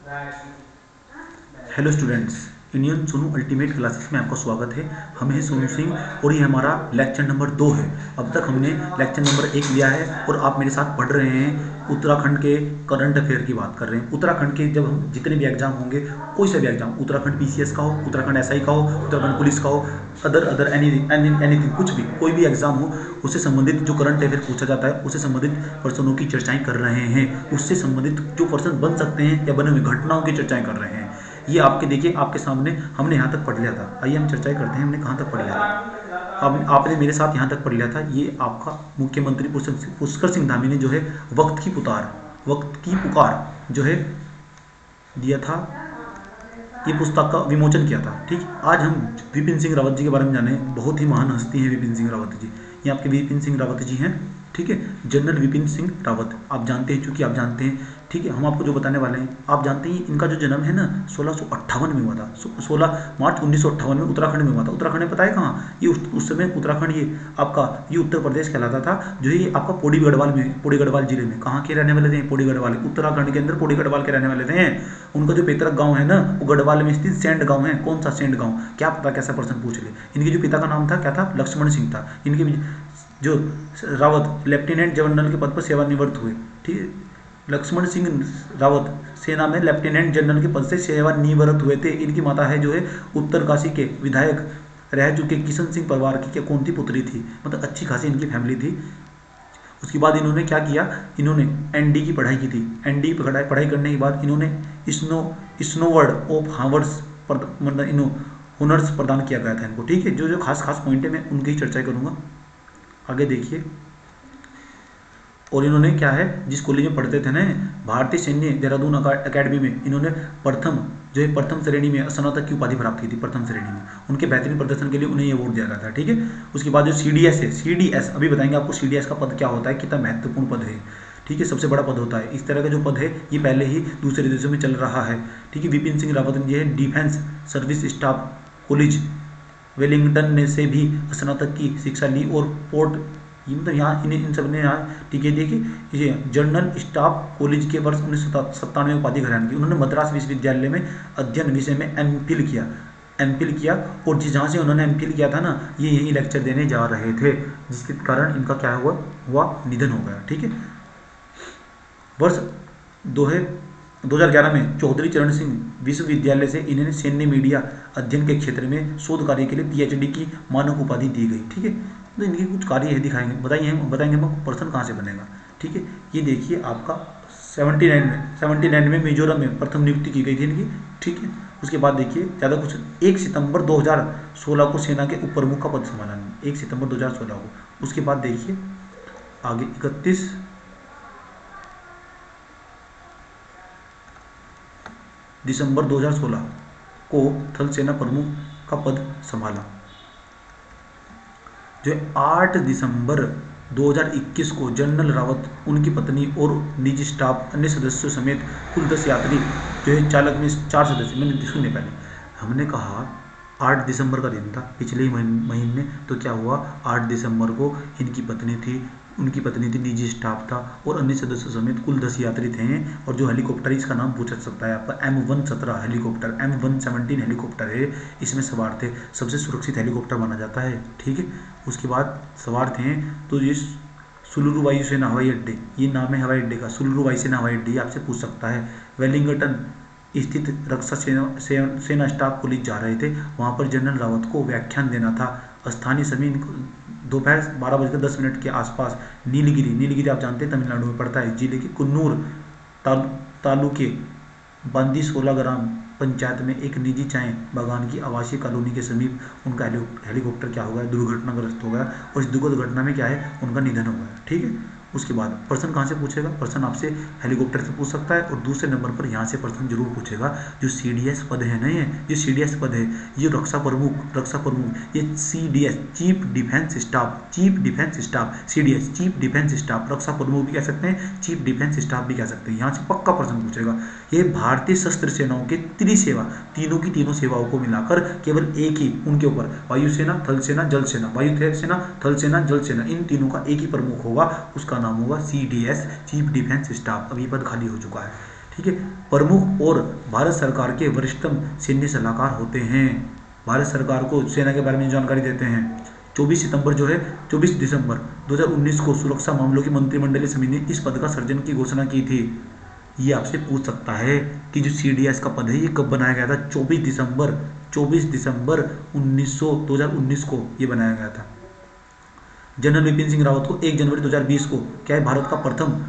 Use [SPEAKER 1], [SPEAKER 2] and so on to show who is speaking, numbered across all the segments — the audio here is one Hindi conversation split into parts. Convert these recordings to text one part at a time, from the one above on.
[SPEAKER 1] Hello students, Indian Sonu ultimate classes में आपका स्वागत है। हम हैं सोनू सिंह और ये हमारा लेक्चर नंबर 2 है। अब तक हमने लेक्चर नंबर 1 लिया है और आप मेरे साथ पढ़ रहे हैं। उत्तराखंड के करंट अफेयर की बात कर रहे हैं। उत्तराखंड के जब हम जितने भी एग्जाम होंगे, कोई सा भी एग्जाम, उत्तराखंड पीसीएस का हो, उत्तराखंड एसआई का हो, उत्तराखंड पुलिस का हो, अदर एनीथिंग, कुछ भी, कोई भी एग्जाम हो, उससे संबंधित जो करंट अफेयर पूछा जाता है, उससे संबंधित पर्सनों की चर्चाएं कर रहे हैं। उससे संबंधित जो पर्सन बन सकते हैं या बने हुए घटनाओं की चर्चाएं कर रहे हैं। ये आपके देखिए, आपके सामने हमने यहाँ तक पढ़ लिया था। आइए हम चर्चाएं करते हैं, हमने कहाँ तक पढ़ लिया था। अब आपने मेरे साथ यहाँ तक पढ़ लिया था। ये आपका मुख्यमंत्री पुष्कर सिंह धामी ने जो है वक्त की पुकार जो है दिया था, ये पुस्तक का विमोचन किया था। ठीक, आज हम विपिन सिंह रावत जी के बारे में जाने। बहुत ही महान हस्ती हैं विपिन सिंह रावत जी। ये आपके विपिन सिंह रावत जी हैं। ठीक है, जनरल विपिन सिंह रावत आप जानते हैं, चूंकि आप जानते हैं। ठीक है, हम आपको जो बताने वाले हैं, आप जानते हैं इनका जो जन्म है ना 1658 में हुआ था। 16 मार्च 1958 में उत्तराखंड में हुआ था। उत्तराखंड में पता है कहाँ? ये उस समय उत्तराखंड, ये आपका ये उत्तर प्रदेश कहलाता था। जो ये आपका पौड़ी गढ़वाल जिले में, कहाँ के रहने वाले थे? पौड़ी गढ़वाल, उत्तराखंड के अंदर पौड़ी गढ़वाल के रहने वाले थे। उनका जो पैतृक गांव है ना, वो गढ़वाल में स्थित सेंड गांव है। कौन सा सेंड गांव? क्या पता, कैसा पर्सन पूछ ले। इनके जो पिता का नाम था क्या था? लक्ष्मण सिंह था। इनके जो रावत लेफ्टिनेंट जनरल के पद पर सेवानिवृत्त हुए। ठीक है, लक्ष्मण सिंह रावत सेना में लेफ्टिनेंट जनरल के पद से सेवानिवृत्त हुए थे। इनकी माता है जो है उत्तरकाशी के विधायक रह चुके किशन सिंह परिवार की कौन थी पुत्री थी। मतलब अच्छी खासी इनकी फैमिली थी। उसके बाद इन्होंने क्या किया? इन्होंने एनडी की पढ़ाई की थी। एनडी पढ़ाई करने के बाद इन्होंने स्नोवर्ड ऑफ हार्वर्ड्स मतलब हुनर्स प्रदान किया गया था इनको। ठीक है, जो जो खास खास पॉइंट है मैं उनकी ही चर्चा करूंगा। आगे देखिए, और इन्होंने क्या है, जिस कॉलेज में पढ़ते थे ना, भारतीय सैन्य देहरादून अकेडमी में, इन्होंने प्रथम श्रेणी में स्नातक की उपाधि प्राप्त की थी। प्रथम श्रेणी में उनके बेहतरीन प्रदर्शन के लिए उन्हें अवार्ड दिया गया था। ठीक है, उसके बाद जो सीडीएस है, सीडीएस अभी बताएंगे आपको सीडीएस का पद क्या होता है, कितना महत्वपूर्ण पद है। ठीक है, सबसे बड़ा पद होता है। इस तरह का जो पद है ये पहले ही दूसरे देशों में चल रहा है। ठीक है, विपिन सिंह रावत जी है defence service staff college Wellington में से भी स्नातक की शिक्षा ली और पोर्ट, मतलब यहाँ इन सब ने यहाँ, ठीक है, देखिए ये जनरल स्टाफ कॉलेज के वर्ष 1997 में उपाधि ग्रहण की। उन्होंने मद्रास विश्वविद्यालय में अध्ययन विषय में एमफिल किया और जहाँ से उन्होंने एमफिल किया था ना, ये यही लेक्चर देने जा रहे थे, जिसके कारण इनका क्या हुआ निधन हो गया। ठीक है, वर्ष 2011 में चौधरी चरण सिंह विश्वविद्यालय से इन्हें सैन्य मीडिया अध्ययन के क्षेत्र में शोध कार्य के लिए पीएचडी की मानक उपाधि दी गई। ठीक है, तो इनके कुछ कार्य है, दिखाएंगे, बताएंगे हम पर्सन कहाँ से बनेगा। ठीक है, ये देखिए आपका 79 में मिजोरम में प्रथम नियुक्ति की गई थी इनकी। ठीक है, उसके बाद देखिए ज़्यादा कुछ, 1 सितंबर 2016 को सेना के उप प्रमुख का पद संभाला, 1 सितंबर 2016 को। उसके बाद देखिए आगे 31 दिसंबर 2016 को थल सेना प्रमुख का पद संभाला। जो 8 दिसंबर 2021 को जनरल रावत, उनकी पत्नी और निजी स्टाफ, अन्य सदस्यों समेत कुल 10 यात्री जो है, चालक में 4 सदस्य, मैंने सुने पहले हमने कहा 8 दिसंबर का दिन था पिछले ही महीने, तो क्या हुआ, 8 दिसंबर को उनकी पत्नी थी, निजी स्टाफ था और अन्य सदस्यों समेत कुल 10 यात्री थे। और जो हेलीकॉप्टर, इसका नाम पूछ सकता है आपका, M117 हेलीकॉप्टर, M117 हेलीकॉप्टर है, इसमें सवार थे। सबसे सुरक्षित हेलीकॉप्टर माना जाता है। ठीक है, उसके बाद सवार थे तो ये सुलुरु वायुसेना हवाई अड्डे, ये नाम है हवाई अड्डे का, सुलुरु वायुसेना हवाई अड्डे, आपसे पूछ सकता है। वेलिंगटन स्थित रक्षा सेना स्टाफ कॉलेज जा रहे थे। वहाँ पर जनरल रावत को व्याख्यान देना था। स्थानीय समय दोपहर 12:10 के आसपास नीलगिरी आप जानते हैं तमिलनाडु में पड़ता है, जिले के कुन्नूर तालुके बांदी 16 ग्राम पंचायत में एक निजी चाय बागान की आवासीय कॉलोनी के समीप उनका हेलीकॉप्टर क्या हो गया, दुर्घटनाग्रस्त हो गया और इस दुखद घटना में क्या है, उनका निधन हो गया। ठीक है, उसके बाद पर्सन कहाँ से पूछेगा? पर्सन आपसे हेलीकॉप्टर से पूछ सकता है और दूसरे नंबर पर यहाँ से पर्सन जरूर पूछेगा जो सीडीएस पद है ना, ये सीडीएस पद है, ये रक्षा प्रमुख, ये CDS chief defence staff, CDS chief defence staff, रक्षा प्रमुख भी कह सकते हैं, चीफ डिफेंस स्टाफ भी कह सकते हैं। यहाँ से पक्का पर्सन पूछेगा। ये भारतीय सशस्त्र सेनाओं के त्रिसेवा, तीनों की तीनों सेवाओं को मिलाकर केवल एक ही उनके ऊपर, वायुसेना, थल सेना, जल सेना, वायु सेना, थल सेना, जल सेना, इन तीनों का एक ही प्रमुख होगा, उसका नाम होगा सीडीएस चीफ डिफेंस स्टाफ। अभी पद खाली हो चुका है। ठीक है। प्रमुख और भारत सरकार के वरिष्ठतम सैन्य सलाहकार होते हैं। भारत सरकार को सेना के बारे में जानकारी देते हैं। 24 दिसंबर 2019 को सुरक्षा मामलों की मंत्रिमंडलीय समिति ने इस पद का सृजन की घोषणा की थी। ये आपसे पूछ सकता है कि जो CDS का पद है ये कब बनाया गया था। 24 दिसंबर 2019 को ये बनाया गया था। जनरल विपिन सिंह रावत को 1 जनवरी 2020 को क्या है भारत का प्रथम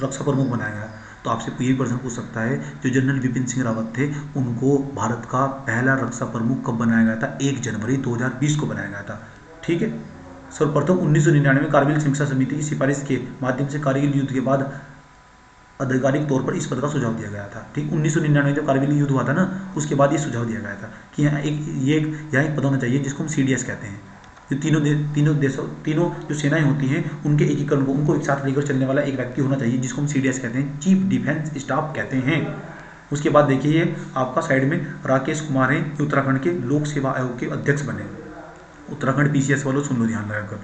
[SPEAKER 1] रक्षा प्रमुख बनाया गया। तो आपसे यही प्रश्न पूछ सकता है, जो जनरल विपिन सिंह रावत थे उनको भारत का पहला रक्षा प्रमुख कब बनाया गया था। 1 जनवरी 2020 को बनाया गया था। ठीक है। सर्वप्रथम 1999 में कारगिल समीक्षा समिति की सिफारिश के माध्यम से कारगिल युद्ध के बाद आधिकारिक तौर पर इस पद का सुझाव दिया गया था। ठीक, 1999 जब कारगिल युद्ध हुआ था ना, उसके बाद ये सुझाव दिया गया था कि यहाँ एक पद होना चाहिए जिसको हम CDS कहते हैं। जो तीनों जो सेनाएं होती हैं उनके एकीकरण को उनको एक साथ लेकर चलने वाला एक व्यक्ति होना चाहिए जिसको हम CDS कहते हैं, चीफ डिफेंस स्टाफ कहते हैं। उसके बाद देखिए ये आपका साइड में राकेश कुमार हैं, जो उत्तराखंड के लोक सेवा आयोग के अध्यक्ष बने। उत्तराखंड PCS वालों सुन लो ध्यान लगाकर,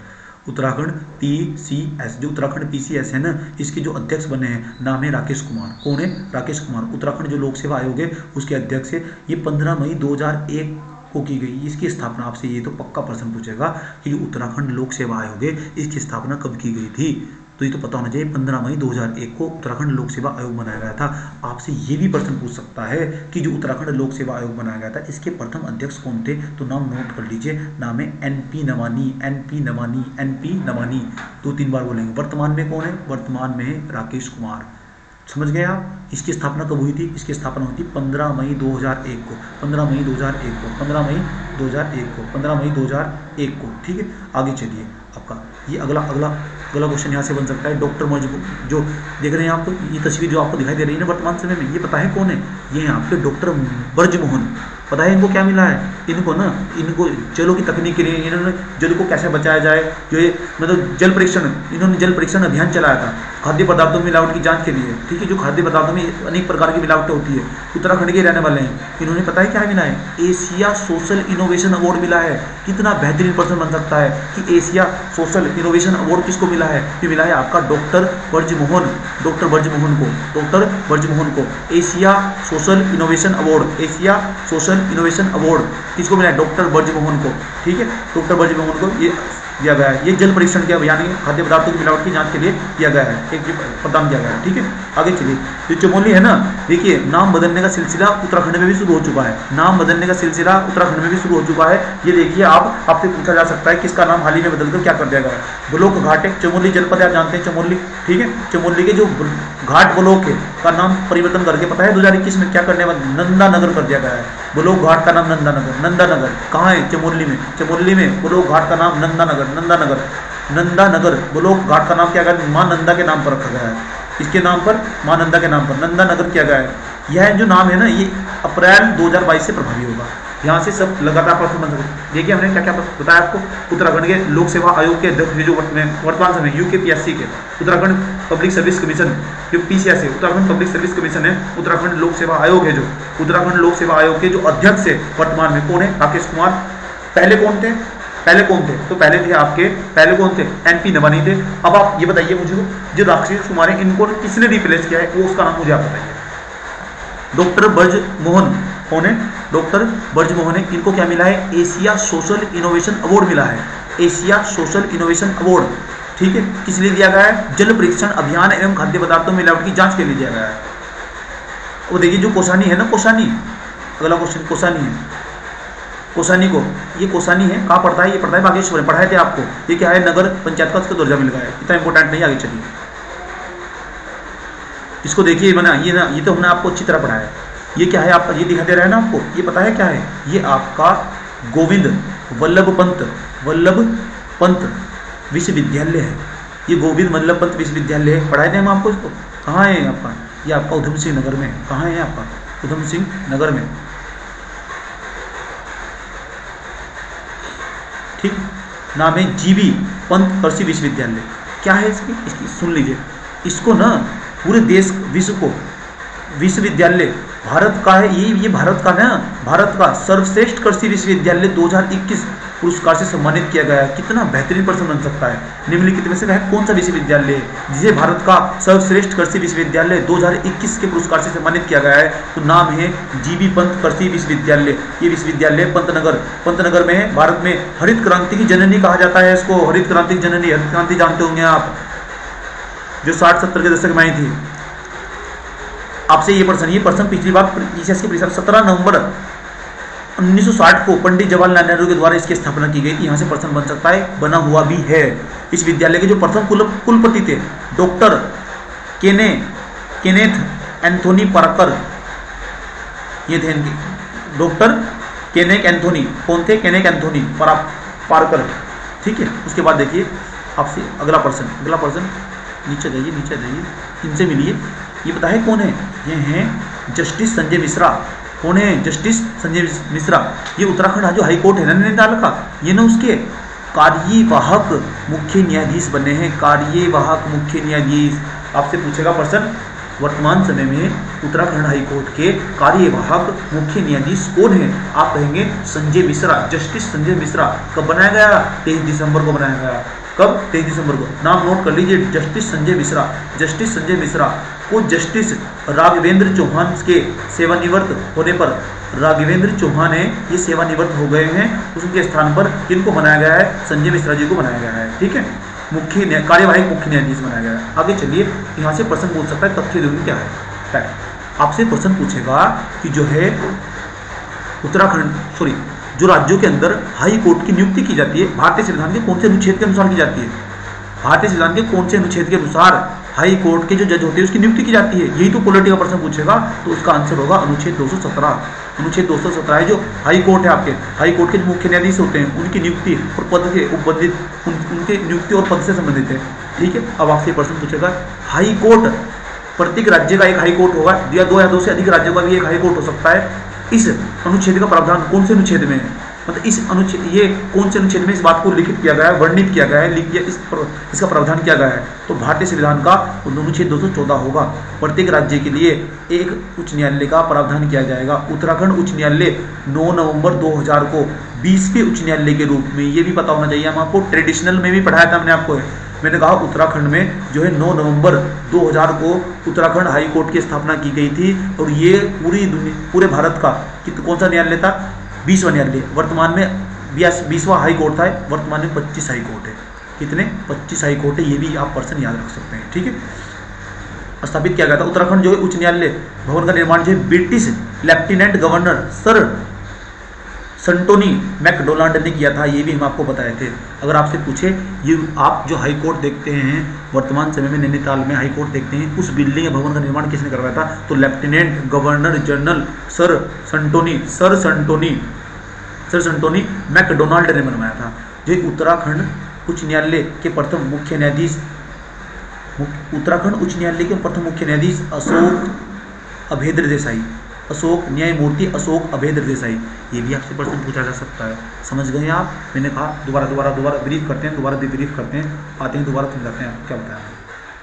[SPEAKER 1] उत्तराखंड PCS, जो उत्तराखंड PCS है ना, इसके जो अध्यक्ष बने हैं नाम है राकेश कुमार। कौन है? राकेश कुमार। उत्तराखंड जो लोक सेवा आयोग है उसके अध्यक्ष है। ये 15 मई 2001 को की गई। इसकी स्थापना आपसे ये तो पक्का प्रश्न पूछेगा कि जो उत्तराखंड लोक सेवा आयोग है इसकी स्थापना कब की गई थी। तो ये तो पता होना चाहिए, 15 मई 2001 को उत्तराखंड लोक सेवा आयोग बनाया गया था। आपसे ये भी प्रश्न पूछ सकता है कि जो उत्तराखंड लोक सेवा आयोग बनाया गया था इसके प्रथम अध्यक्ष कौन थे। तो नाम नोट कर लीजिए, नाम है NP नवानी। 2-3 बार बोलेंगे। वर्तमान में कौन है? वर्तमान में है राकेश कुमार। समझ गए आप? इसकी स्थापना कब हुई थी? इसकी स्थापना हुई थी 15 मई 2001 को। 15 मई 2001 को। ठीक है, आगे चलिए। आपका ये अगला क्वेश्चन यहाँ से बन सकता है। डॉक्टर जो देख रहे हैं आपको ये तस्वीर जो आपको दिखाई दे रही है ना वर्तमान समय में, ये पता है कौन है? ये हैं आपके डॉक्टर ब्रजमोहन। पता है इनको क्या मिला है? इनको जलों की तकनीक के लिए इन्होंने जल को कैसे बचाया जाए, जो ये मतलब जल परीक्षण अभियान चलाया था खाद्य पदार्थों में मिलावट की जांच के लिए। ठीक है, जो खाद्य पदार्थों में अनेक प्रकार की मिलावटें होती है, उत्तराखंड के रहने वाले हैं। इन्होंने पता है क्या मिला है? एशिया सोशल इनोवेशन अवार्ड मिला है। कितना बेहतरीन प्रश्न बन सकता है कि एशिया सोशल इनोवेशन अवार्ड किसको मिला है? ये मिला है आपका डॉक्टर ब्रजमोहन को। एशिया सोशल इनोवेशन अवार्ड किसको मिला है? डॉक्टर ब्रजमोहन को। ठीक है, डॉक्टर ब्रजमोहन को ये दिया गया है। ये जल परीक्षण के अभियान खाद्य पदार्थों की मिलावट की जांच के लिए दिया गया है, एक प्रदान किया गया है। ठीक है, आगे चलिए। जो चमोली है ना, देखिए नाम बदलने का सिलसिला उत्तराखंड में भी शुरू हो चुका है। ये देखिए आपसे पूछा जा सकता है किसका नाम हाल ही में बदलकर क्या कर दिया गया है। ब्लॉक घाट है चमोली जनपद, आप जानते हैं चमोली। ठीक है, चमोली के जो घाट ब्लॉक है का नाम परिवर्तन करके पता है 2021 में क्या करने वाले? नंदा नगर कर दिया गया है। ब्लॉक घाट का नाम नंदा नगर कहाँ है? चमोली में ब्लॉक घाट का नाम नंदा नगर ब्लॉक घाट का नाम क्या गया? मां नंदा के नाम पर रखा गया है। इसके नाम पर मां नंदा के नाम पर नंदा नगर किया गया है। यह जो नाम है ना, ये अप्रैल 2022 से प्रभावी होगा। यहाँ से सब लगातार प्रश्न बन सकते। देखिए हमने क्या क्या बताया आपको। उत्तराखंड के लोक सेवा आयोग के अध्यक्ष जो वर्तमान समय UKPSC के उत्तराखंड पब्लिक सर्विस कमीशन जो PCS है, उत्तराखंड पब्लिक सर्विस कमीशन है, उत्तराखंड लोक सेवा आयोग है, जो उत्तराखंड लोक सेवा आयोग के जो अध्यक्ष है वर्तमान में कौन है? राकेश कुमार। पहले कौन थे? तो पहले कौन थे? NP नवानी थे। अब आप ये बताइए मुझे, जो राकेश कुमार है इनको किसने रिप्लेस किया है, वो उसका नाम मुझे आप बताइए। डॉक्टर ब्रजमोहन। कौन है? डॉक्टर ब्रजमोहन है। इनको क्या मिला है? एशिया सोशल इनोवेशन अवार्ड मिला है। ठीक है, किस लिए दिया गया है? जल परीक्षण अभियान एवं खाद्य पदार्थों में मिलावट की जांच के लिए दिया गया है। वो देखिए जो कोसानी है ना, अगला क्वेश्चन कोसानी है। ये कोसानी है, कहाँ पड़ता है? ये पड़ता है बागेश्वर में। पढ़ाए थे आपको। ये क्या है? नगर पंचायत का उसका दर्जा मिल गया है। इतना इंपॉर्टेंट नहीं, आगे चलिए। इसको देखिए बना ये तो हमने आपको अच्छी तरह पढ़ाया है। ये क्या है आपका? ये दिखाई दे रहा है ना आपको, ये पता है क्या है? ये आपका गोविंद वल्लभ पंत विश्वविद्यालय है। ये गोविंद वल्लभ पंत विश्वविद्यालय है। पढ़ाए थे हम आपको इसको। कहाँ है आपका? ये आपका उधम सिंह नगर में। कहाँ है आपका? उधम सिंह नगर में। ठीक, नाम है GV पंत कृषि विश्वविद्यालय। क्या है इसकी सुन लीजिए। इसको ना पूरे देश विश्वविद्यालय भारत का है। ये भारत का सर्वश्रेष्ठ कृषि विश्वविद्यालय 2021 पुरस्कार से सम्मानित किया गया है। कितना बेहतरीन पर्सन बन सकता है। निम्नलिखित में से वह कौन सा विश्वविद्यालय है जिसे भारत का सर्वश्रेष्ठ कृषि विश्वविद्यालय 2021 के पुरस्कार से सम्मानित किया गया है? तो नाम है जीबी पंत कृषि विश्वविद्यालय। ये विश्वविद्यालय पंतनगर में है। भारत में हरित क्रांति की जननी कहा जाता है इसको। हरित क्रांति की जननी, हरित क्रांति जानते होंगे आप, जो 60-70 के दशक में आई थी। आपसे ये प्रश्न पिछली बार ईसीएस की परीक्षा 17 नवंबर 1960 को पंडित जवाहरलाल नेहरू के द्वारा इसकी स्थापना की गई थी। यहाँ से प्रश्न बन सकता है, बना हुआ भी है। इस विद्यालय के जो प्रथम कुलपति थे डॉक्टर केनेथ एंथोनी पार्कर, ये थे इनके डॉक्टर केनेथ एंथोनी। कौन थे? Kenneth Anthony Parker. ठीक है। उसके बाद देखिए आपसे अगला प्रश्न नीचे जाइए, इनसे मिलिए। ये पता है कौन है? ये हैं जस्टिस संजय मिश्रा। कौन है? जस्टिस संजय मिश्रा। ये उत्तराखंड जो हाई कोर्ट है ना नैनीताल का, ये ना उसके कार्यवाहक मुख्य न्यायाधीश बने हैं। कार्यवाहक मुख्य न्यायाधीश। आपसे पूछेगा प्रश्न, वर्तमान समय में उत्तराखंड हाई कोर्ट के कार्यवाहक मुख्य न्यायाधीश कौन है? आप कहेंगे संजय मिश्रा, जस्टिस संजय मिश्रा। कब बनाया गया? 23 दिसंबर को बनाया गया। कब? 23 दिसंबर को। नाम नोट कर लीजिए, जस्टिस संजय मिश्रा। जस्टिस संजय मिश्रा को जस्टिस राघवेंद्र चौहान के सेवानिवृत्त होने पर, राघवेंद्र चौहान है ये सेवानिवृत्त हो गए हैं, उनके स्थान पर किनको बनाया गया है? संजय मिश्रा जी को बनाया गया है। ठीक है। कार्यवाहक मुख्य न्यायाधीश बनाया गया है। आगे चलिए, यहाँ से प्रश्न पूछ सकता है तथ्य ध्रुव क्या है। फैक्ट। आपसे प्रश्न पूछेगा कि जो है जो राज्यों के अंदर हाई कोर्ट की नियुक्ति की जाती है, भारतीय संविधान के कौन से अनुच्छेद के अनुसार की जाती है? भारतीय संविधान के कौन से अनुच्छेद के अनुसार हाई कोर्ट के जो जज होते हैं उसकी नियुक्ति की जाती है? यही तो पॉलिटी का प्रश्न पूछेगा, तो उसका आंसर होगा अनुच्छेद 217। अनुच्छेद 217 है जो हाई कोर्ट है आपके, हाई कोर्ट के जो मुख्य न्यायाधीश होते हैं उनकी नियुक्ति और पद के उनके नियुक्ति और पद से संबंधित है। ठीक है। अब आपसे प्रश्न पूछेगा, हाई कोर्ट प्रत्येक राज्य का एक हाई कोर्ट होगा या दो से अधिक राज्यों का भी एक हाई कोर्ट हो सकता है। इस अनुच्छेद का प्रावधान कौन से अनुच्छेद में है? मतलब इस अनुच्छेद, ये कौन से अनुच्छेद में इस बात को लिखित किया गया है, वर्णित किया गया है, इसका प्रावधान किया गया है? तो भारतीय संविधान का अनुच्छेद 214 होगा। प्रत्येक राज्य के लिए एक उच्च न्यायालय का प्रावधान किया जाएगा। उत्तराखंड उच्च न्यायालय 9 नवंबर 2000 को 20वें उच्च न्यायालय के रूप में, ये भी पता होना चाहिए, हम आपको ट्रेडिशनल में भी पढ़ाया था मैंने कहा उत्तराखंड में जो है 9 नवंबर 2000 को उत्तराखंड हाई कोर्ट की स्थापना की गई थी। और ये पूरे भारत का कौन सा न्यायालय था? 20वां न्यायालय। वर्तमान में 20वां हाई कोर्ट था, वर्तमान में 25 हाई कोर्ट है। कितने? 25 हाई कोर्ट है। ये भी आप पर्सन याद रख सकते हैं। ठीक है। स्थापित किया गया था उत्तराखंड जो है उच्च न्यायालय भवन का निर्माण जो है ब्रिटिश लेफ्टिनेंट गवर्नर सर संटोनी मैकडोनाल्ड ने किया था। ये भी हम आपको बताए थे। अगर आपसे पूछे, ये आप जो हाई कोर्ट देखते हैं वर्तमान समय में नैनीताल में हाई कोर्ट देखते हैं, उस बिल्डिंग या भवन का निर्माण किसने करवाया था? तो लेफ्टिनेंट गवर्नर जनरल सर संटोनी मैकडोनाल्ड ने बनवाया था। जो उत्तराखंड उच्च न्यायालय के प्रथम मुख्य न्यायाधीश न्यायमूर्ति अशोक अभेद्र देसाई। ये भी आपसे प्रश्न पूछा जा सकता है। समझ गए आप? मैंने कहा दोबारा ब्रीफ करते हैं, दोबारा डिब्रीफ करते हैं, आते हैं दोबारा समझाते हैं क्या बताया।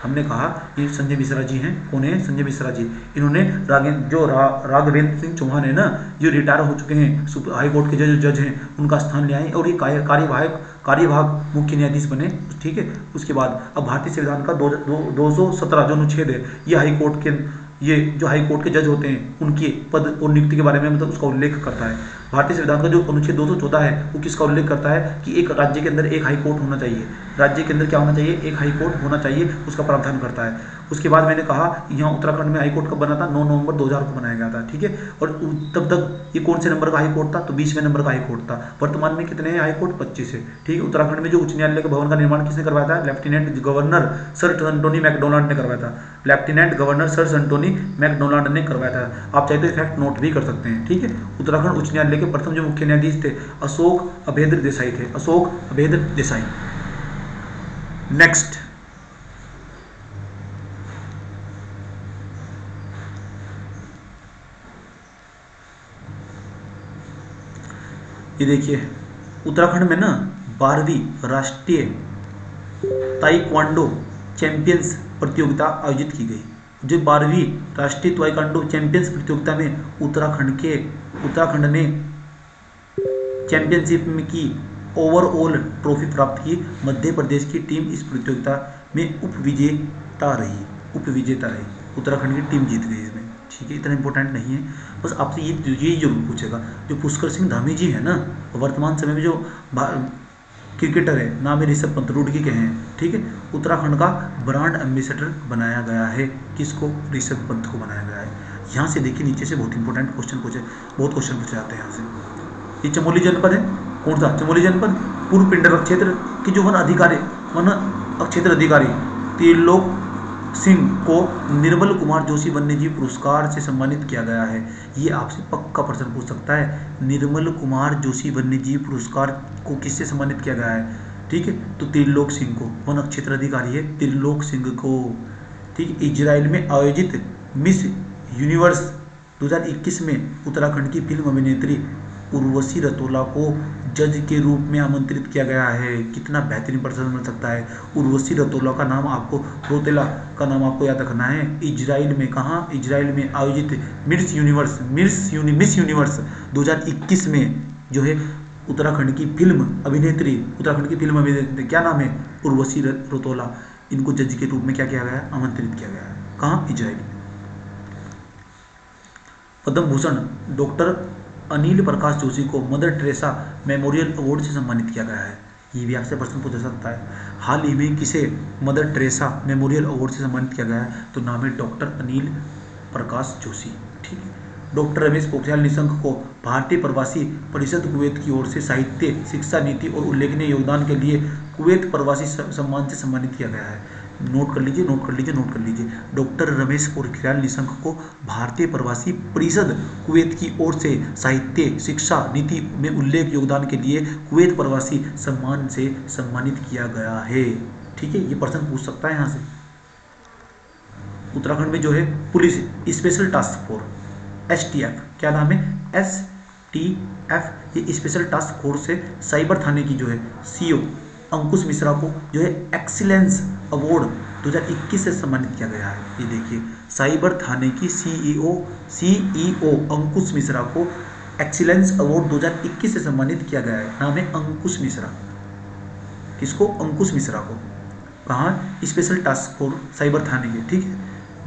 [SPEAKER 1] हमने कहा ये संजय मिश्रा जी हैं। कौन है? संजय मिश्रा जी। इन्होंने राघवेंद्र सिंह चौहान है ना, जो रिटायर हो चुके हैं हाई कोर्ट के जो जज हैं, उनका स्थान ले आए और ये कार्यवाहक मुख्य न्यायाधीश बने। ठीक है। उसके बाद अब भारतीय संविधान का 217 जो अनुच्छेद है, ये जो हाई कोर्ट के जज होते हैं उनके पद और नियुक्ति के बारे में मतलब उसका उल्लेख करता है। भारतीय संविधान का जो अनुच्छेद 214 है वो किसका उल्लेख करता है कि एक राज्य के अंदर एक हाई कोर्ट होना चाहिए। राज्य के अंदर क्या होना चाहिए? एक हाई कोर्ट होना चाहिए, उसका प्रावधान करता है। उसके बाद मैंने कहा यहाँ उत्तराखंड में हाई कोर्ट कब बना था? 9 नवंबर 2000 को बनाया गया था। ठीक है। और तब तक ये कौन से नंबर का हाई कोर्ट था? तो 20वें नंबर का हाई कोर्ट था। वर्तमान में कितने हैं हाई कोर्ट? 25 है। ठीक है। उत्तराखंड में जो उच्च न्यायालय के भवन का निर्माण किसने करवाया था? लेफ्टिनेंट गवर्नर सर संटोनी मैकडोनाल्ड ने करवाया था। लेफ्टिनेंट गवर्नर सर संटोनी मैकडोनाल्ड ने करवाया था। आप चाहे तो फैक्ट नोट भी कर सकते हैं। ठीक है। उत्तराखंड उच्च न्यायालय के प्रथम जो मुख्य न्यायाधीश थे अशोक अभेद्र देसाई थे। अशोक अभेद्र देसाई। नेक्स्ट, ये देखिए उत्तराखंड में ना 12वीं राष्ट्रीय ताइक्वांडो चैंपियंस प्रतियोगिता आयोजित की गई। जो 12वीं राष्ट्रीय ताइक्वांडो चैंपियंस प्रतियोगिता में उत्तराखंड ने चैंपियनशिप में की ओवरऑल ट्रॉफी प्राप्त की। मध्य प्रदेश की टीम इस प्रतियोगिता में उपविजेता रही। उत्तराखंड की टीम जीत गई इसमें। ठीक है, इतना इंपॉर्टेंट नहीं है, बस आपसे ये जरूर पूछेगा। जो पुष्कर सिंह धामी जी है ना, वर्तमान समय में जो क्रिकेटर है, नाम है ऋषभ पंत, रुड़की के हैं। ठीक है, उत्तराखंड का ब्रांड एम्बेसडर बनाया गया है। किसको? ऋषभ पंत को बनाया गया है। यहाँ से देखिए नीचे से बहुत इंपॉर्टेंट क्वेश्चन पूछे जाते हैं यहाँ से। ये चमोली जनपद है, कौन सा? चमोली जनपद। पूर्व पिंडर क्षेत्र के जो वन क्षेत्र अधिकारी त्रिलोक सिंह को निर्मल कुमार जोशी वन्यजीव पुरस्कार से सम्मानित किया गया है। ये आपसे पक्का प्रश्न पूछ सकता है। निर्मल कुमार जोशी वन्यजीव पुरस्कार को किससे सम्मानित किया गया है? ठीक है, तो त्रिलोक सिंह को, वन क्षेत्र अधिकारी है त्रिलोक सिंह को। ठीक है, इजराइल में आयोजित मिस यूनिवर्स 2021 में उत्तराखंड की फिल्म अभिनेत्री उर्वशी रतोला को जज के रूप में आमंत्रित किया गया है। कितना बेहतरीन प्रश्न बन सकता है। उर्वशी रतोला का नाम आपको, रोतेला का नाम आपको याद रखना है। इजराइल में, कहाँ? इजराइल में आयोजित मिस यूनिवर्स 2021 में जो है उत्तराखंड की फिल्म अभिनेत्री क्या नाम है? उर्वशी रतोला। इनको जज के रूप में क्या किया गया? आमंत्रित किया गया है। कहाँ? इजराइल। पद्म भूषण डॉक्टर अनिल प्रकाश जोशी को मदर टेरेसा मेमोरियल अवार्ड से सम्मानित किया गया है। ये भी आपसे प्रश्न पूछा सकता है। हाल ही में किसे मदर टेरेसा मेमोरियल अवार्ड से सम्मानित किया गया है? तो नाम है डॉक्टर अनिल प्रकाश जोशी। ठीक है, डॉक्टर रमेश पोखरियाल निशंक को भारतीय प्रवासी परिषद कुवैत की ओर से साहित्य, शिक्षा नीति और उल्लेखनीय योगदान के लिए कुवैत प्रवासी सम्मान से सम्मानित किया गया है। नोट कर लीजिए। डॉक्टर रमेश पोखरियाल निशंक को भारतीय प्रवासी परिषद कुवैत की ओर से साहित्य, शिक्षा नीति में उल्लेख योगदान के लिए कुवैत प्रवासी सम्मान से सम्मानित किया गया है। ठीक है, ये प्रश्न पूछ सकता है यहाँ से। उत्तराखंड में जो है police special task force STF, क्या नाम है? STF। ये स्पेशल टास्क फोर्स से साइबर थाने की जो है CO अंकुश मिश्रा को जो है एक्सीलेंस अवार्ड 2021 से सम्मानित किया गया है। ये देखिए, साइबर थाने की CEO अंकुश मिश्रा को एक्सीलेंस अवार्ड 2021 से सम्मानित किया गया है। नाम है अंकुश मिश्रा। किसको? अंकुश मिश्रा को। कहाँ? स्पेशल टास्क फोर्स साइबर थाने के। ठीक है,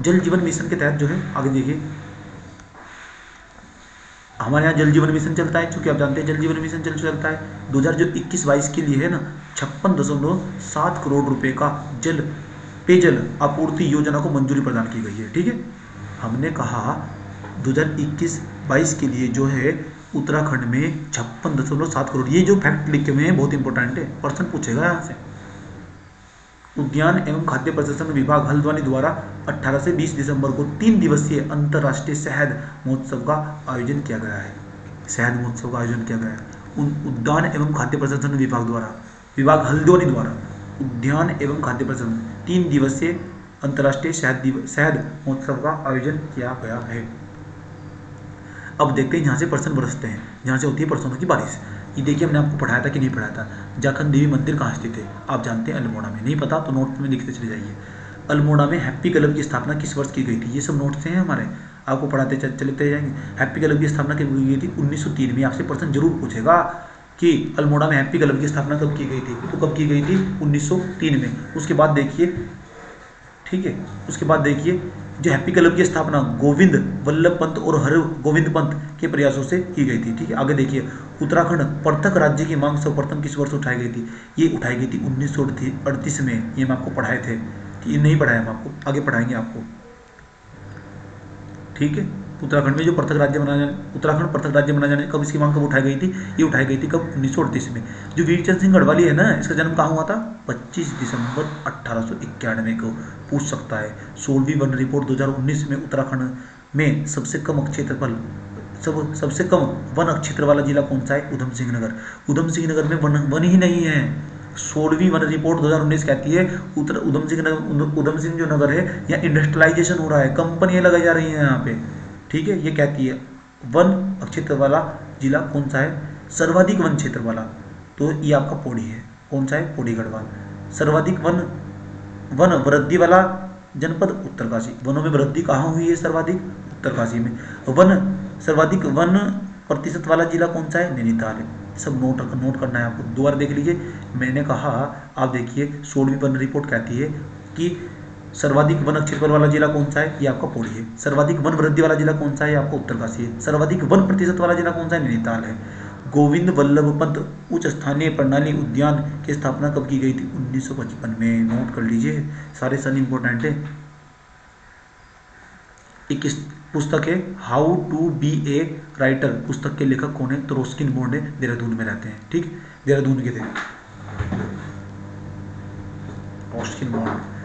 [SPEAKER 1] जल जीवन मिशन के तहत जो है, आगे देखिए, हमारे यहाँ जल जीवन मिशन चलता है। चूंकि आप जानते हैं जल जीवन मिशन चलता है 2021-22 के लिए है ना, 56.7 करोड़ रुपए का पेयजल आपूर्ति योजना को मंजूरी प्रदान की गई है। ठीक है, हमने कहा 2021-22 के लिए जो है उत्तराखंड में 56.7 करोड़। ये जो फैक्ट लिखे हुए हैं बहुत इंपॉर्टेंट है, प्रश्न पूछेगा यहाँ से। उद्यान एवं खाद्य प्रशासन विभाग हल्द्वानी द्वारा 18 से 20 दिसंबर को 3 दिवसीय अंतर्राष्ट्रीय शहद महोत्सव का आयोजन किया गया है। उद्यान एवं खाद्य प्रशासन विभाग हल्द्वानी द्वारा उद्यान एवं खाद्य प्रशासन 3 दिवसीय अंतर्राष्ट्रीय शहद महोत्सव का आयोजन किया गया है। अब देखते हैं यहाँ से प्रश्न बरसते हैं, जहाँ से होती है प्रश्नों की बारिश। ये देखिए, हमने आपको पढ़ाया था कि नहीं पढ़ाया था। जाखन देवी मंदिर कहाँ स्थित है? आप जानते हैं अल्मोड़ा में। नहीं पता तो नोट में लिखते चले जाइए। अल्मोड़ा में हैप्पी क्लब की स्थापना किस वर्ष की गई थी? ये सब नोट्स हैं हमारे, आपको पढ़ाते चलते जाएंगे। हैप्पी क्लब की स्थापना कब की गई थी? 1903 में। आपसे प्रश्न जरूर पूछेगा कि अल्मोड़ा में हैप्पी क्लब की स्थापना कब की गई थी? तो कब की गई थी? 1903 में। उसके बाद देखिए, ठीक है, उसके बाद देखिए, जो हैप्पी क्लब की स्थापना गोविंद वल्लभ पंत और हर गोविंद पंत के प्रयासों से की गई थी। ठीक है, आगे देखिए, उत्तराखंड पृथक राज्य की मांग सर्वप्रथम किस वर्ष उठाई गई थी? ये उठाई गई थी 1938 में। ये हम आपको पढ़ाए थे कि ये नहीं पढ़ाया, हम आपको आगे पढ़ाएंगे आपको। ठीक है, उत्तराखंड में जो उत्तराखंड पृथक राज्य बना जाने कब इसकी मांग कब उठाई गई थी? ये उठाई गई थी कब? 1938 में। जो वीरचंद सिंह गढ़वाली है ना, इसका जन्म कहाँ हुआ था? 25 दिसंबर 1891 को। पूछ सकता है। 16वीं वन रिपोर्ट 2019 में उत्तराखंड में सबसे कम वन क्षेत्र वाला जिला कौन सा है? उधम सिंह नगर में वन ही नहीं है। 16वीं वन रिपोर्ट 2019 कहती है उधम सिंह जो नगर है, यहाँ इंडस्ट्रियलाइजेशन हो रहा है, कंपनियां लगाई जा रही हैं यहाँ पे। ठीक है, ये कहती है वन क्षेत्र वाला जिला कौन सा है? सर्वाधिक वन क्षेत्र वाला, तो ये आपका पौड़ी है। कौन सा है? पौड़ी गढ़वाल। सर्वाधिक वन वृद्धि वाला जनपद उत्तरकाशी। वनों में वृद्धि कहाँ हुई है? सर्वाधिक उत्तरकाशी में। सर्वाधिक वन प्रतिशत वाला जिला कौन सा है? नैनीताल है। सब नोट करना है आपको। दोबारा देख लीजिए, मैंने कहा आप देखिए 16वीं वन रिपोर्ट कहती है कि सर्वाधिक वन क्षेत्रफल वाला जिला कौन सा है, ये आपका पौड़ी है। सर्वाधिक वन वृद्धि वाला जिला कौन सा है, ये आपका उत्तरकाशी है। सर्वाधिक वन प्रतिशत वाला जिला कौन सा है, नैनीताल है। गोविंद वल्लभ पंत उच्च स्थानीय प्रणाली उद्यान की स्थापना कब की गई थी, 1955 में। नोट कर लीजिए, सारे सन इंपॉर्टेंट है। एक पुस्तक है how to be a writer, पुस्तक के लेखक कौन है, तो रोस्किन बॉन्ड है, देहरादून में रहते हैं। ठीक, देहरादून के थे रोस्किन बॉन्ड।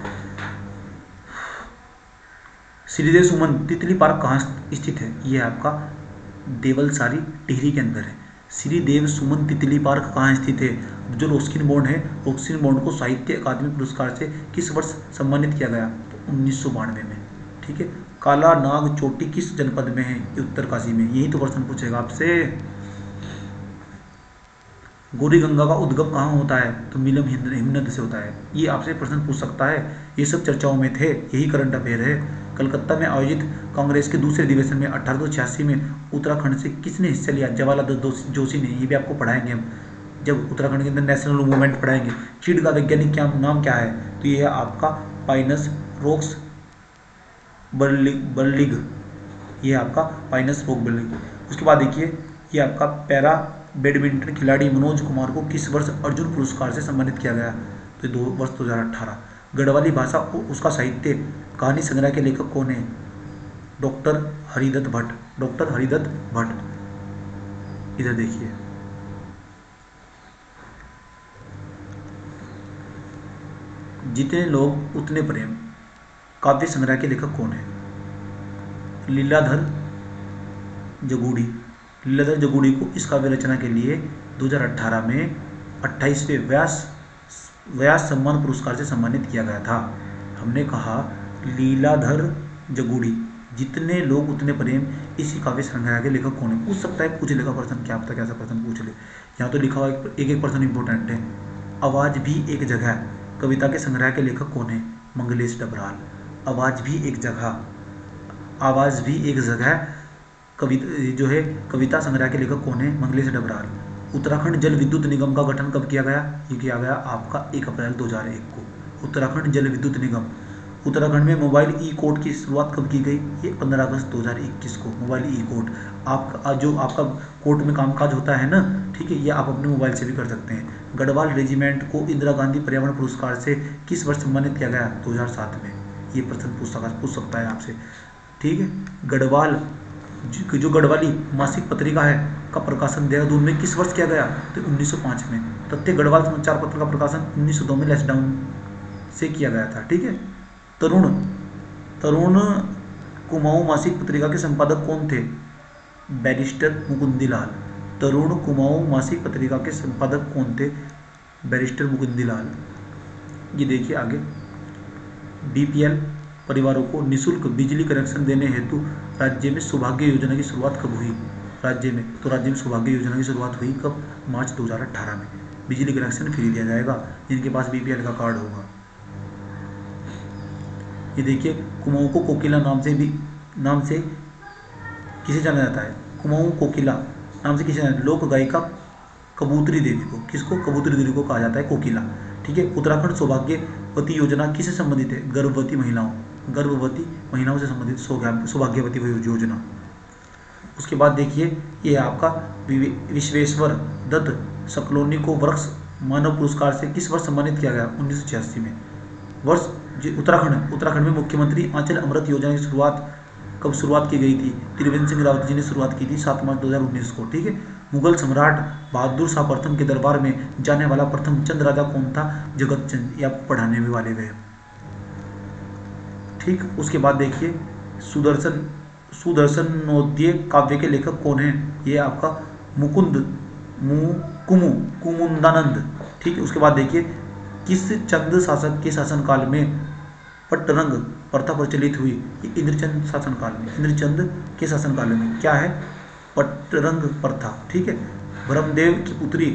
[SPEAKER 1] श्रीदेव सुमन तितली पार्क कहाँ स्थित है, ये आपका देवलसारी टिहरी के अंदर है। श्रीदेव सुमन तितली पार्क कहाँ स्थित है। जो रोस्किन बॉन्ड है, रोस्किन बॉन्ड को साहित्य अकादमी पुरस्कार से किस वर्ष सम्मानित किया गया, तो 1992 में। ठीक है। काला नाग चोटी किस जनपद में है, ये उत्तरकाशी में। यही तो प्रश्न पूछेगा आपसे। गौरी गंगा का उद्गम कहाँ होता है, तो मिलम हिमनद से होता है। ये आपसे प्रश्न पूछ सकता है। ये सब चर्चाओं में थे, यही करंट अफेयर है। कलकत्ता में आयोजित कांग्रेस के दूसरे अधिवेशन में 1886 में उत्तराखंड से किसने हिस्सा लिया, जवाहरलाल जोशी ने। ये भी आपको पढ़ाएंगे हम जब उत्तराखंड के अंदर नेशनल मूवमेंट पढ़ाएंगे। चीड़ का वैज्ञानिक नाम क्या है, तो ये है आपका पाइनस रोक्स बर्लिग, ये आपका पाइनस रोक बर्लिग। उसके बाद देखिए, ये आपका पैरा बैडमिंटन खिलाड़ी मनोज कुमार को किस वर्ष अर्जुन पुरस्कार से सम्मानित किया गया, तो 2018। गढ़वाली भाषा उसका साहित्य कहानी संग्रह के लेखक कौन है, डॉक्टर हरिदत्त भट्ट, डॉक्टर हरिदत्त भट्ट। इधर देखिए, जितने लोग उतने प्रेम काव्य संग्रह के लेखक कौन है, लीलाधर जगूड़ी। लीलाधर जगूड़ी को इस काव्य रचना के लिए 2018 में 28वें व्यास सम्मान पुरस्कार से सम्मानित किया गया था। हमने कहा लीलाधर जगूड़ी, जितने लोग उतने प्रेम, इसी काव्य संग्रह के लेखक कौन है। पूछ सकता है, पूछ लेगा प्रश्न, क्या पता कैसा प्रश्न पूछ ले। यहाँ तो लिखा हुआ एक एक प्रश्न इंपॉर्टेंट है। आवाज भी एक जगह कविता के संग्रह के लेखक कौन है, मंगलेश डबराल। आवाज भी एक जगह, आवाज भी एक जगह जो है कविता संग्रह के लेखक कौन है, मंगलेश डबराल। उत्तराखंड जल विद्युत निगम का गठन कब किया गया, ये किया गया आपका 1 अप्रैल 2001 को। उत्तराखंड जल विद्युत निगम। उत्तराखंड में मोबाइल ई कोर्ट की शुरुआत कब की गई, ये 15 अगस्त 2021 को। मोबाइल ई कोर्ट, आपका जो आपका कोर्ट में कामकाज होता है ना, ठीक है, ये आप अपने मोबाइल से भी कर सकते हैं। गढ़वाल रेजिमेंट को इंदिरा गांधी पर्यावरण पुरस्कार से किस वर्ष सम्मानित किया गया, 2007 में। ये प्रश्न पूछ सकता है आपसे। ठीक है। गढ़वाल जो गढ़वाली मासिक पत्रिका है का प्रकाशन देहरादून में किस वर्ष किया गया, तो 1905 में। तथ्य गढ़वाल समाचार पत्र का प्रकाशन 1902 में लैसडाउन से किया गया था। ठीक है। तरुण कुमाऊं मासिक पत्रिका के संपादक कौन थे, बैरिस्टर मुकुंदीलाल। तरुण कुमाऊं मासिक पत्रिका के संपादक कौन थे, बैरिस्टर मुकुंदीलाल। ये देखिए आगे, बीपीएल परिवारों को निःशुल्क बिजली कनेक्शन देने हेतु राज्य में सौभाग्य योजना की शुरुआत कब हुई, राज्य में सौभाग्य योजना की शुरुआत हुई कब, मार्च 2018 में। बिजली कनेक्शन फ्री दिया जाएगा जिनके पास बीपीएल का कार्ड होगा। ये देखिए, कुमाऊं को कोकिला नाम से किसे जाना जाता है, कुमाऊं कोकिला नाम से किसे जाना जाता है, लोक गायिका कबूतरी देवी को। किसको, कबूतरी देवी को कहा जाता है कोकिला। ठीक है। उत्तराखंड सौभाग्यवती योजना किससे संबंधित है, गर्भवती महिलाओं से संबंधित सौभाग्यवती योजना। उसके बाद देखिए, ये आपका विश्वेश्वर दत्त सकलोनी को वृक्ष मानव पुरस्कार से किस वर्ष सम्मानित किया गया, 1986 में। वर्ष उत्तराखंड में मुख्यमंत्री आंचल अमृत योजना की शुरुआत की गई थी, त्रिवेंद्र सिंह रावत जी ने शुरुआत की थी 7 मार्च 2019 को। ठीक है। मुगल सम्राट बहादुर शाह प्रथम के दरबार में जाने वाला प्रथम चंद राजा कौन था, जगत चंद। ये आपको पढ़ाने भी वाले गए। ठीक। उसके बाद देखिए, सुदर्शनोदय काव्य के लेखक कौन है, ये आपका कुमुदानंद। ठीक है। उसके बाद देखिए, किस चंद शासक के शासनकाल में पट्टरंग प्रथा प्रचलित हुई, ये इंद्रचंद के शासनकाल में। क्या है, पट्टरंग प्रथा। ठीक है। ब्रह्मदेव की पुत्री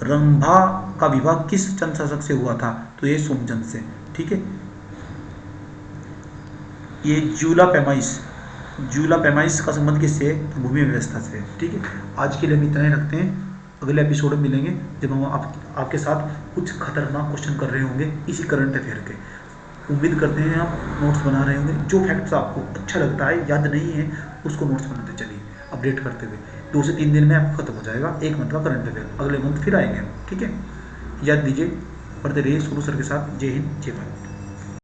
[SPEAKER 1] रंभा का विवाह किस चंद शासक से हुआ था, तो ये सोमचंद से। ठीक है। ये जूला पैमाइस का संबंध किससे है, तो भूमि व्यवस्था से। ठीक है। आज के लिए हम इतना ही रखते हैं। अगले एपिसोड में मिलेंगे जब हम आपके साथ कुछ खतरनाक क्वेश्चन कर रहे होंगे इसी करंट अफेयर के। उम्मीद करते हैं आप नोट्स बना रहे होंगे, जो फैक्ट्स आपको अच्छा लगता है याद नहीं है उसको नोट्स बनाते चलिए अपडेट करते हुए। 2 से 3 दिन में आपको खत्म हो जाएगा 1 मंथ का करंट अफेयर। अगले मंथ फिर आएंगे हम, ठीक है। याद दीजिए, पढ़ते रहिए सोनू सर के साथ। जय हिंद, जय भारत।